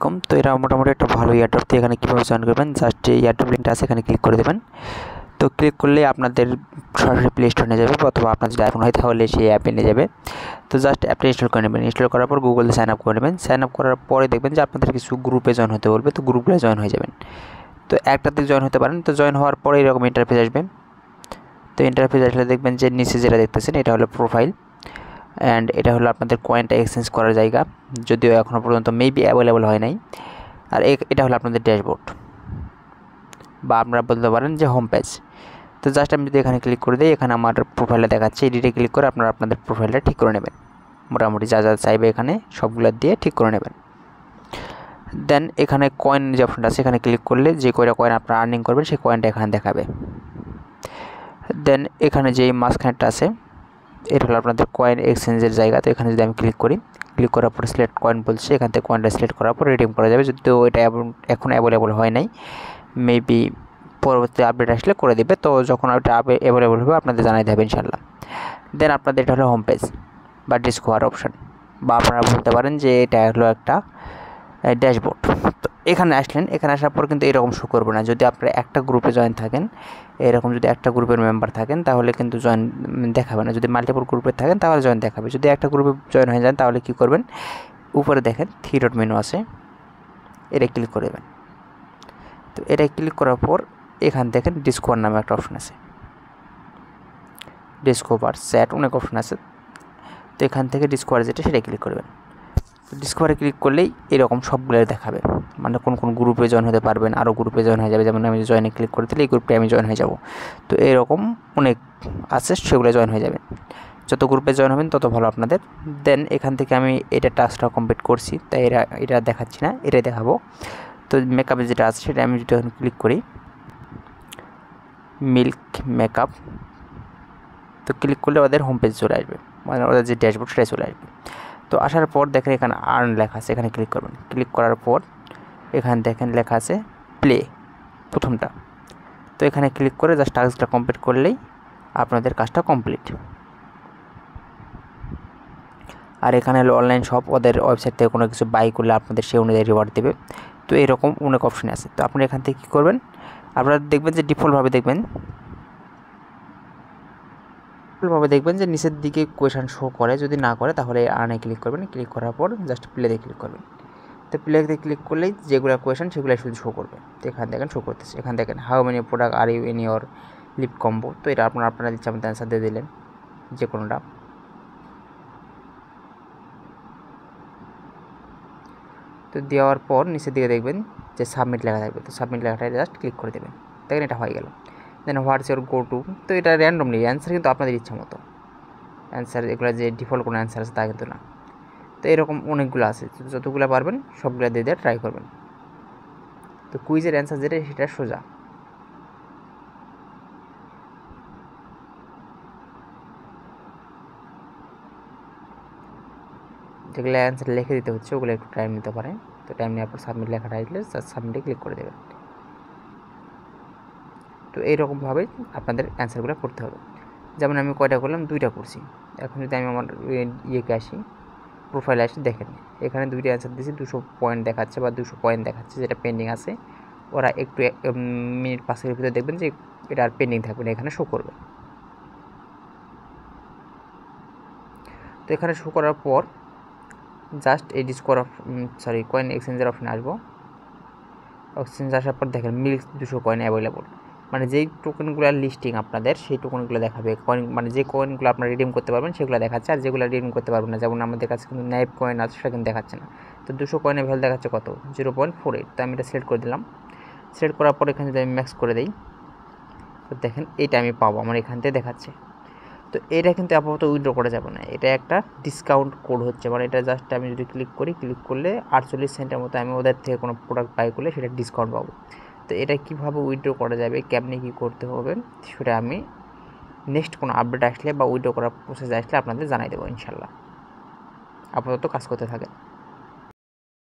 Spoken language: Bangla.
আলাইকুম। তো এটা মোটামুটি একটা ভালো এয়ারড্রপ। তো এখানে কীভাবে জয়েন করবেন, জাস্ট এই এয়ারড্রপ লিঙ্কটা আছে এখানে ক্লিক করে দেবেন। তো ক্লিক করলে আপনাদের সরাসরি প্লে স্টোরে নিয়ে যাবে, অথবা আপনার যদি আইফোন হয় তাহলে সেই অ্যাপে নিয়ে যাবে। তো জাস্ট অ্যাপটা ইনস্টল করে নেবেন। ইনস্টল করার পর গুগলে সাইন আপ করে নেবেন। সাইন আপ করার পরে দেখবেন যে আপনাদের কিছু গ্রুপে জয়েন হতে বলবে, তো গ্রুপে জয়েন হয়ে যাবেন। তো একটাতে জয়েন হতে পারেন। তো জয়েন হওয়ার পরে এরকম ইন্টারফেস আসবে। তো ইন্টারফেস আসলে দেখবেন যে নিচে যেটা দেখতেছেন এটা হলো প্রোফাইল, অ্যান্ড এটা হলো আপনাদের কয়েনটা এক্সচেঞ্জ করার জায়গা, যদিও এখনও পর্যন্ত মেবি অ্যাভেলেবল হয় নাই। আর এটা হলো আপনাদের ড্যাশবোর্ড, বা আপনারা বলতে পারেন যে হোম পেজ। তো জাস্ট আমি যদি এখানে ক্লিক করে দিই, এখানে আমার প্রোফাইলটা দেখাচ্ছে। এডিটে ক্লিক করে আপনারা আপনাদের প্রোফাইলটা ঠিক করে নেবেন। মোটামুটি যা যা চাইবে এখানে সবগুলো দিয়ে ঠিক করে নেবেন। দেন এখানে কয়েন যে অপশনটা আছে এখানে ক্লিক করলে যে কয়টা কয়েন আপনারা আর্নিং করবেন সেই কয়েনটা এখানে দেখাবে। দেন এখানে যে মাঝখানেরটা আছে এটা হলো আপনাদের কয়েন এক্সচেঞ্জের জায়গা। তো এখানে যদি আমি ক্লিক করি, ক্লিক করার পর সিলেক্ট কয়েন বলছে, এখান থেকে কয়েনটা সিলেক্ট করার পর রিডিম করা যাবে। যদিও এটা এখন অ্যাভেলেবল হয় নাই, মেবি পরবর্তী আপডেট আসলে করে দেবে। তো যখন ওটা অ্যাভেলেবল হবে আপনাদের জানাই দেবে ইনশাল্লাহ। দেন আপনাদের এটা হলো হোম পেজ বা ডিসকভার অপশান, বা আপনারা বলতে পারেন যে এটা হলো একটা ড্যাশবোর্ড। তো এখানে আসলেন, এখানে আসার পর কিন্তু এরকম শো করবে না। যদি আপনারা একটা গ্রুপে জয়েন থাকেন, এরকম যদি একটা গ্রুপের মেম্বার থাকেন তাহলে কিন্তু জয়েন দেখাবে না। যদি মাল্টিপল গ্রুপে থাকেন তাহলে জয়েন দেখাবে। যদি একটা গ্রুপে জয়েন হয়ে যান তাহলে কী করবেন, উপরে দেখেন থ্রি ডট মেনু আছে, এটা ক্লিক করে দেবেন। তো এটা ক্লিক করার পর এখান দেখেন ডিসকভার নামে একটা অপশন আছে, ডিসকভার চ্যাট অনেক অপশন আছে। তো এখান থেকে ডিসকভার যেটা সেটা ক্লিক করবেন। ডিসকভারে ক্লিক করলেই এরকম সবগুলো দেখাবে, মানে কোন কোন গ্রুপে জয়েন হতে পারবেন, আরও গ্রুপে জয়েন হয়ে যাবে। যেমন আমি জয়েনে ক্লিক করে দিলে এই গ্রুপে আমি জয়েন হয়ে যাব। তো এরকম অনেক আছে, সেগুলো জয়েন হয়ে যাবেন। যত গ্রুপে জয়েন হবেন তত ভালো আপনাদের। দেন এখান থেকে আমি এটা টাস্কটা কমপ্লিট করছি, তাই এটা দেখাচ্ছি না, এটাই দেখাবো। তো মেকআপে যেটা আছে সেটা আমি যদি এখন ক্লিক করি, মিল্ক মেকআপ, তো ক্লিক করলে ওদের হোম পেজ চলে আসবে, মানে ওদের যে ড্যাশবোর্ড সেটা চলে আসবে। তো আসার পর দেখেন এখানে আর্ন লেখা আছে, এখানে ক্লিক করবেন। ক্লিক করার পর এখানে দেখেন লেখা আছে প্লে, প্রথমটা। তো এখানে ক্লিক করে জাস্ট টাস্কটা কমপ্লিট করলেই আপনাদের কাজটা কমপ্লিট। আর এখানে হলো অনলাইন শপ, ওদের ওয়েবসাইট থেকে কোনো কিছু বাই করলে আপনাদের সেই অনুযায়ী রিওয়ার্ড দেবে। তো এরকম অনেক অপশন আছে। তো আপনি এখান থেকে কী করবেন, আপনারা দেখবেন যে ডিফল্টভাবে দেখবেন যে নিচের দিকে কোয়েশন শো করে। যদি না করে তাহলে আর্নে ক্লিক করবেন। ক্লিক করার পর জাস্ট প্লেতে ক্লিক করবেন। তো প্লেতে ক্লিক করলেই যেগুলো কোয়েশন সেগুলো শুধু শো করবে। তো এখানে দেখেন শো করতেছে, এখানে দেখেন how many product are you in your lip combo. তো এটা আপনারা দিচ্ছে আমাদের অ্যান্সার দিয়ে দিলেন যে কোনোটা। তো দেওয়ার পর নিচের দিকে দেখবেন যে সাবমিট লেখা থাকবে। তো সাবমিট লেখাটা জাস্ট ক্লিক করে দেবেন, দেখেন এটা হয়ে গেল। দেন হোয়াটস ইউর গো টু, তো এটা র্যান্ডমলি অ্যান্সার, কিন্তু আপনাদের ইচ্ছা মতো অ্যান্সার, এগুলো যে ডিফল্ট কোনো অ্যান্সার আছে তা কিন্তু না। তো এরকম অনেকগুলো আছে, যতগুলো পারবেন সবগুলো দিয়ে দিয়ে ট্রাই করবেন। তো কুইজের অ্যান্সার যেটা সেটা সোজা, যেগুলো অ্যান্সার লিখে দিতে হচ্ছে ওগুলো একটু টাইম নিতে পারে। তো টাইম নেওয়ার পর সাবমিট লেখাটা আসলে সাবমিটে ক্লিক করে দেবেন। তো এইরকমভাবে আপনাদের অ্যান্সারগুলো করতে হবে। যেমন আমি কয়টা করলাম, 2টা করছি। এখন যদি আমি আমার ইয়েকে আসি, প্রোফাইলে আসি, দেখেন এখানে 2টা অ্যান্সার দিয়েছি, 200 পয়েন্ট দেখাচ্ছে বা 200 পয়েন্ট দেখাচ্ছে, যেটা পেন্ডিং আছে। ওরা একটু মিনিট 5-এর ভিতরে দেখবেন যে এটা আর পেন্ডিং থাকবে না, এখানে শো করবে। তো এখানে শো করার পর জাস্ট এই কয়েন এক্সচেঞ্জের অপশানে আসবো। এক্সচেঞ্জ আসার পর দেখেন মিল্ক 200 কয়েন অ্যাভেলেবল, মানে যেই টোকেনগুলোর লিস্টিং আপনাদের সেই টোকেনগুলো দেখাবে। কয়েন মানে যে কয়েনগুলো আপনারা রিডিম করতে পারবেন সেগুলো দেখাচ্ছে, আর যেগুলো রিডিম করতে পারবেন না, যেমন আমাদের কাছে কিন্তু নাইভ কয়েন আছে সেটা কিন্তু দেখাচ্ছে না। তো 200 কয়েনের ভ্যালু দেখাচ্ছে কত, 0.48। তো আমি এটা সিলেক্ট করে দিলাম। সিলেক্ট করার পর এখানে যদি আমি ম্যাক্স করে দিই, তো দেখেন এইটা আমি পাবো, আমার এখান থেকে দেখাচ্ছে। তো এটা কিন্তু আপাতত উইথড্র করা যাবে না, এটা একটা ডিসকাউন্ট কোড হচ্ছে, মানে এটা জাস্ট আমি যদি ক্লিক করি, ক্লিক করলে 48 সেন্টের মতো আমি ওদের থেকে কোনো প্রোডাক্ট বাই করলে সেটা ডিসকাউন্ট পাবো। তো এটা কীভাবে উইথড্র করা যাবে, কেমনি কী করতে হবে, সেটা আমি নেক্সট কোনো আপডেট আসলে বা উইথড্র করার প্রসেস আসলে আপনাদের জানাই দেবো ইনশাল্লাহ। আপাতত কাজ করতে থাকে।